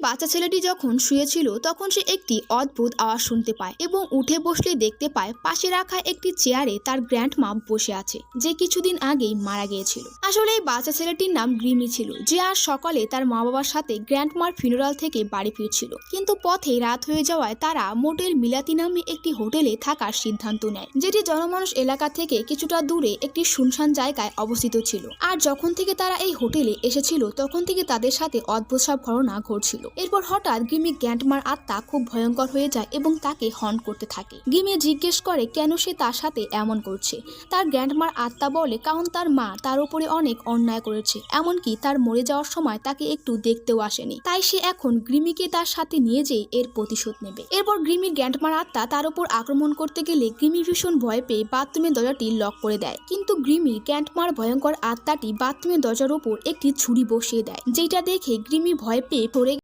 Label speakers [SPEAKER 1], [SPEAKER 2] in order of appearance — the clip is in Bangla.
[SPEAKER 1] বাচ্চা ছেলেটি যখন শুয়েছিল তখন সে একটি অদ্ভুত আওয়াজ শুনতে পায় এবং উঠে বসলে দেখতে পায় পাশে রাখা একটি চেয়ারে তার গ্র্যান্ডমা বসে আছে, যে কিছুদিন আগেই মারা গিয়েছিল। আসলে এই বাচ্চা ছেলেটির নাম গ্রিমি ছিল, যে আজ সকালে তার মা বাবার সাথে গ্র্যান্ডমার ফিউনারাল থেকে বাড়ি ফিরছিল। কিন্তু পথে রাত হয়ে যাওয়ায় তারা মোটেল মিলাতি নামে একটি হোটেলে থাকার সিদ্ধান্ত নেয়, যেটি জনমানুষ এলাকা থেকে কিছুটা দূরে একটি শুনশান জায়গায় অবস্থিত ছিল। আর যখন থেকে তারা এই হোটেলে এসেছিল তখন থেকে তাদের সাথে অদ্ভুত সব ঘটনা ঘটছিল। এরপর হঠাৎ গ্রিমি গ্র্যান্ডমার আত্মা খুব ভয়ঙ্কর হয়ে যায় এবং তাকে হন্ট করতে থাকে। গ্রিমি জিজ্ঞেস করে কেন সে তার সাথে এমন করছে। তার গ্র্যান্ডমার আত্মা বলে কারণ তার মা তার উপরে অনেক অন্যায় করেছে, এমনকি তার মরে যাওয়ার সময় তাকে একটু দেখতেও আসেনি। তাই সে এখন গ্রিমিকে তার সাথে নিয়ে যেয়ে এর প্রতিশোধ নেবে। এরপর গ্রিমি গ্র্যান্ডমার আত্মা তার উপর আক্রমণ করতে গেলে গ্রিমি ভীষণ ভয় পেয়ে বাথরুমের দরজাটি লক করে দেয়। কিন্তু গ্রিমি গ্র্যান্ডমার ভয়ঙ্কর আত্মাটি বাথরুমের দরজার উপর একটি ছুরি বসিয়ে দেয়, যেটা দেখে গ্রিমি ভয় পেয়ে পড়ে